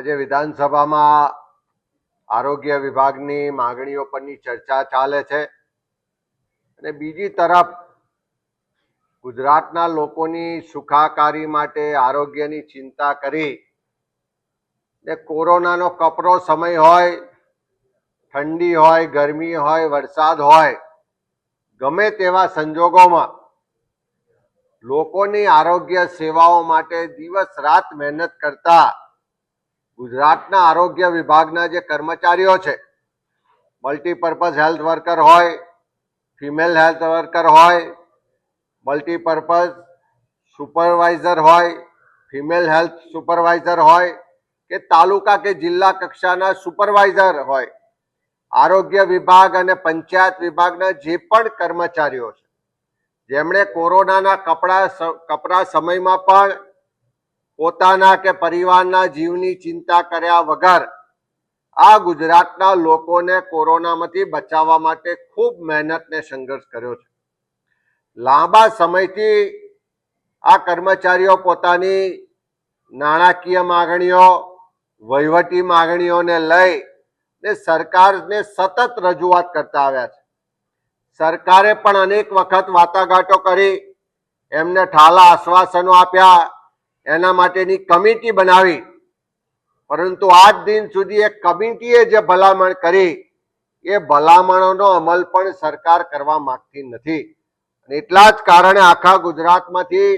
આજે વિધાનસભામાં આરોગ્ય વિભાગની માંગણીઓ પરની ચર્ચા ચાલે છે અને બીજી તરફ ગુજરાતના લોકોની સુખાકારી માટે આરોગ્યની ચિંતા કરી ને કોરોનાનો કપરો સમય હોય, ઠંડી હોય, ગરમી હોય, વરસાદ હોય, ગમે તેવા સંજોગોમાં લોકોની આરોગ્ય સેવાઓ માટે દિવસ રાત મહેનત કરતા ગુજરાતના આરોગ્ય વિભાગના જે કર્મચારીઓ છે, મલ્ટીપર્પઝ હેલ્થ વર્કર હોય, ફિમેલ હેલ્થ વર્કર હોય, મલ્ટીપર્પઝ સુપરવાઇઝર હોય, ફિમેલ હેલ્થ સુપરવાઇઝર હોય કે તાલુકા કે જિલ્લા કક્ષાના સુપરવાઇઝર હોય, આરોગ્ય વિભાગ અને પંચાયત વિભાગના જે પણ કર્મચારીઓ છે જેમણે કોરોનાના કપરા સમયમાં પણ પોતાના કે પરિવારના જીવની ચિંતા કર્યા વગર આ ગુજરાતના લોકોને કોરોનામાંથી બચાવવા માટે ખૂબ મહેનત ને સંઘર્ષ કર્યો છે. લાંબા સમયથી આ કર્મચારીઓ પોતાની નાણાકીય માંગણીઓ, વહીવટી માંગણીઓને લઈ ને સરકારને સતત રજૂઆત કરતા આવ્યા છે. સરકારે પણ અનેક વખત વાટાઘાટો કરી, એમને ઠાલા આશ્વાસનો આપ્યા, એના માટેની કમિટી બનાવી, પરંતુ આજ દિન સુધી એક કમિટીએ જે ભલામણ કરી એ ભલામણોનો અમલ પણ સરકાર કરવા માંગતી નથી. એટલા જ કારણે આખા ગુજરાતમાંથી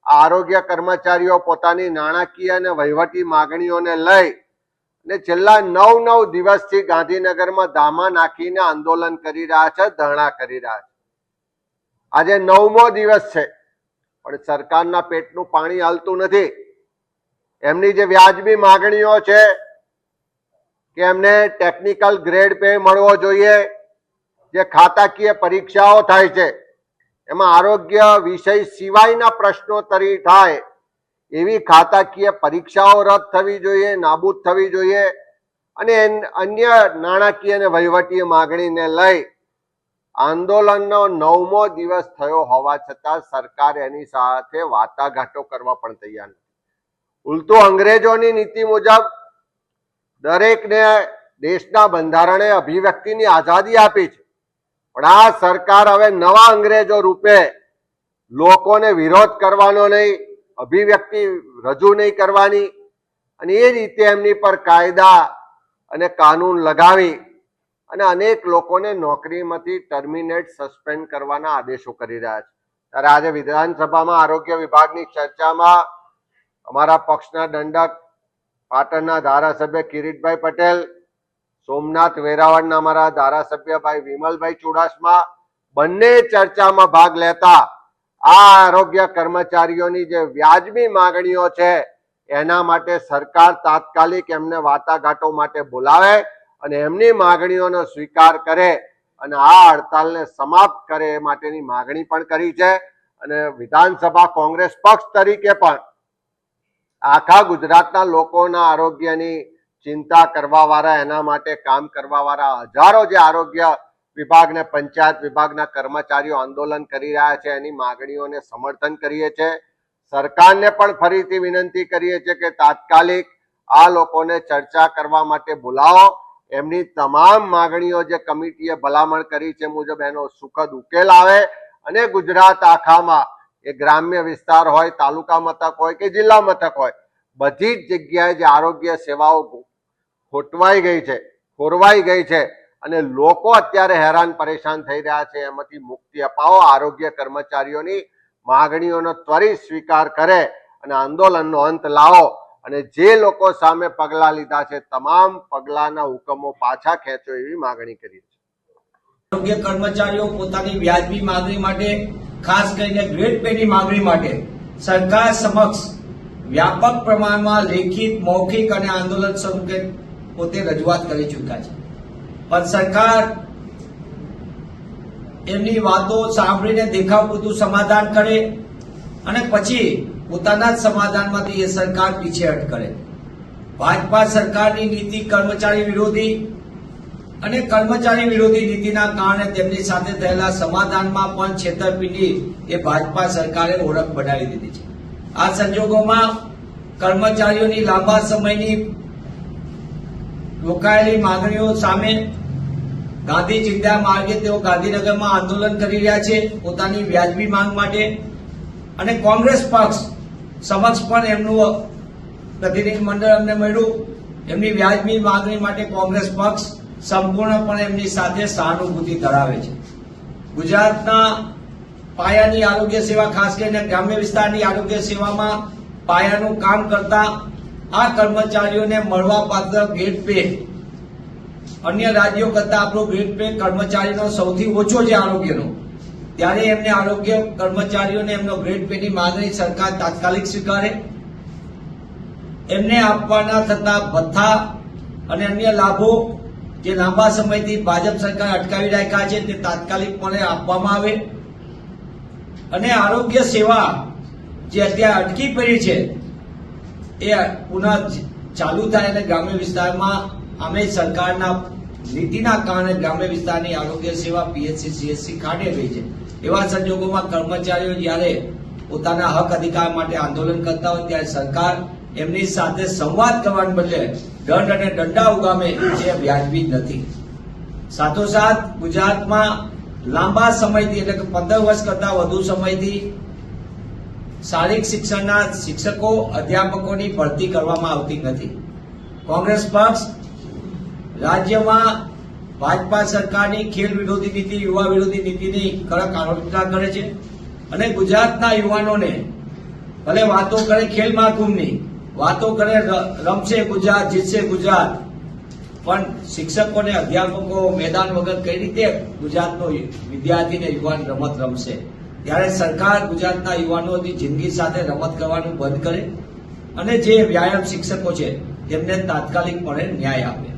આરોગ્ય કર્મચારીઓ પોતાની નાણાકીય અને વહીવટી માંગણીઓને લઈ ને છેલ્લા 9 દિવસથી ગાંધીનગરમાં ધામા નાખીને આંદોલન કરી રહ્યા છે, ધરણા કરી રહ્યા છે. આજે 9મો દિવસ છે પણ સરકારના પેટનું પાણી હાલતું નથી. એમની જે વ્યાજબી માંગણીઓ છે કે એમને ટેકનિકલ ગ્રેડ પે મળવો જોઈએ, જે ખાતાકીય પરીક્ષાઓ થાય છે એમાં આરોગ્ય વિષય સિવાયના પ્રશ્નોત્તરી થાય એવી ખાતાકીય પરીક્ષાઓ રદ થવી જોઈએ, નાબૂદ થવી જોઈએ. અને અન્ય નાણાકીય અને વહીવટી માંગણીને લઈ આંદોલનનો 9મો દિવસ થયો હોવા છતાં સરકાર એની સાથે વાટાઘાટો કરવા પણ તૈયાર નથી. ઉલટું અંગ્રેજોની નીતિ મુજબ દરેકને દેશના બંધારણે અભિવ્યક્તિની આઝાદી આપી છે, પણ આ સરકાર હવે નવા અંગ્રેજો રૂપે લોકોને વિરોધ કરવાનો નહીં, અભિવ્યક્તિ રજૂ નહીં કરવાની અને એ રીતે એમની પર કાયદા અને કાનૂન લગાવી અને અનેક લોકોને નોકરીમાંથી ટર્મિનેટ, સસ્પેન્ડ કરવાના આદેશો કરી રહ્યા છે. ત્યારે આજે વિધાનસભામાં આરોગ્ય વિભાગની ચર્ચામાં અમારા પક્ષના દંડક પાટણના ધારાસભ્ય કિરીટભાઈ પટેલ, સોમનાથ વેરાવળના અમારા ધારાસભ્ય ભાઈ વિમલભાઈ ચુડાસમા બંને ચર્ચામાં ભાગ લેતા આ આરોગ્ય કર્મચારીઓની જે વ્યાજબી માંગણીઓ છે એના માટે સરકાર તાત્કાલિક એમને વાટાઘાટો માટે બોલાવે અને એમની માંગણીઓનો સ્વીકાર કરે અને આ હડતાલને સમાપ્ત કરે એ માટેની માંગણી પણ કરી છે. અને વિધાનસભા કોંગ્રેસ પક્ષ તરીકે પણ આખા ગુજરાતના લોકોના આરોગ્યની ચિંતા કરવા વાળા, એના માટે કામ કરવા વાળા હજારો જે આરોગ્ય વિભાગ ને પંચાયત વિભાગના કર્મચારીઓ આંદોલન કરી રહ્યા છે એની માંગણીઓને સમર્થન કરીએ છીએ. સરકારને પણ ફરીથી વિનંતી કરીએ છીએ કે તાત્કાલિક આ લોકોને ચર્ચા કરવા માટે બોલાવો, એમની તમામ માંગણીઓ જે કમિટીએ ભલામણ કરી છે મુજબ એનો સુખદ ઉકેલ આવે અને ગુજરાત આખામાં એ ગ્રામ્ય વિસ્તાર હોય, તાલુકા મથક હોય કે જિલ્લા મથક હોય, બધી જ જગ્યાએ જે આરોગ્ય સેવાઓ ખોટવાઈ ગઈ છે, ખોરવાઈ ગઈ છે અને લોકો અત્યારે હેરાન પરેશાન થઈ રહ્યા છે એમાંથી મુક્તિ અપાવો. આરોગ્ય કર્મચારીઓની માંગણીઓનો ત્વરિત સ્વીકાર કરે અને આંદોલનનો અંત લાવો અને જે લોકો સામે પગલાં લીધા છે તમામ પગલાંના હુકમો પાછા ખેંચો એવી માંગણી કરી છે. આરોગ્ય કર્મચારીઓ પોતાની વ્યાજબી માંગણી માટે, ખાસ કરીને ગ્રેડ પેની માંગણી માટે સરકાર સમક્ષ વ્યાપક પ્રમાણમાં લેખિત, મૌખિક અને આંદોલન સ્વરૂપે પોતે રજૂઆત કરી ચૂક્યા છે, પણ સરકાર એમની વાતો સાંભળીને દેખાવ પૂરતું સમાધાન કરે અને પછી પોતાના જ સમાધાનમાંથી એ સરકાર પીછેહટ કરે. ભાજપા સરકારની નીતિ કર્મચારી વિરોધી અને કર્મચારી વિરોધી નીતિના કારણે તેમની સાથે થયેલા સમાધાનમાં પણ છેતરપિંડી એ ભાજપા સરકારે ઓળખ બનાવી દીધી છે. આ સંજોગોમાં કર્મચારીઓની લાંબા સમયની રોકાયેલી માંગણીઓ સામે ગાંધી ચિંતા માર્ગે તેઓ ગાંધીનગરમાં આંદોલન કરી રહ્યા છે પોતાની વ્યાજબી માંગ માટે, અને કોંગ્રેસ પક્ષ સમક્ષ પણ એમનું પ્રતિનિધિ મંડળ અમને મળ્યું. એમની વ્યાજબી માંગણી માટે કોંગ્રેસ પક્ષ સંપૂર્ણપણે એમની સાથે સહાનુભૂતિ ધરાવે છે. ગુજરાતના પાયાની આરોગ્ય સેવા, ખાસ કરીને ગ્રામ્ય વિસ્તારની આરોગ્ય સેવામાં પાયાનું કામ કરતા આ કર્મચારીઓને મળવાપાત્ર ગ્રેડ પે, અન્ય રાજ્યો કરતા આપણો ગ્રેડ પે કર્મચારીનો સૌથી ઓછો છે આરોગ્યનો, ત્યારે એમને આરોગ્ય કર્મચારીઓને એમનો ગ્રેડ પે ની માંગણી સરકાર તાત્કાલિક સ્વીકારે. એમને આપવાના થતા ભથ્થા અને અન્ય લાભો જે લાંબા સમયથી ભાજપ સરકાર અટકાવી રાખ્યા છે તે તાત્કાલિકપણે આપવામાં આવે, અને આરોગ્ય સેવા જે અત્યારે અટકી પડી છે એ પુનઃ ચાલુ થાય, અને ગ્રામ્ય વિસ્તારમાં અમે સરકારના નીતિના કારણે ગ્રામ્ય વિસ્તારની આરોગ્ય સેવા પીએચસી સીએચસી ખાડે ગઈ છે. એવા સંજોગોમાં કર્મચારીઓ જ્યારે પોતાના હક અધિકાર માટે આંદોલન કરતા હોય ત્યારે સરકાર એમની સાથે સંવાદ કરવાને બદલે દંડ અને દંડા ઉગામે જે વ્યાજબી નથી. સાથોસાથ ગુજરાતમાં લાંબા સમયથી, એટલે કે 15 વર્ષ કરતા વધુ સમયથી શારીરિક શિક્ષણના શિક્ષકો, અધ્યાપકોની ભરતી કરવામાં આવતી નથી. કોંગ્રેસ પક્ષ રાજ્યમાં ભાજપા સરકારની ખેલ વિરોધી નીતિ, યુવા વિરોધી નીતિની કડક આલોચના કરે છે, અને ગુજરાતના યુવાનોને ભલે વાતો કરે ખેલ મહાકુંભની, વાતો કરે રમશે ગુજરાત, જીતશે ગુજરાત, પણ શિક્ષકોને અધ્યાપકો મેદાન વગર કઈ રીતે ગુજરાતનો વિદ્યાર્થી ને યુવાન રમત રમશે? ત્યારે સરકાર ગુજરાતના યુવાનોની જિંદગી સાથે રમત કરવાનું બંધ કરે અને જે વ્યાયામ શિક્ષકો છે તેમને તાત્કાલિકપણે ન્યાય આપે.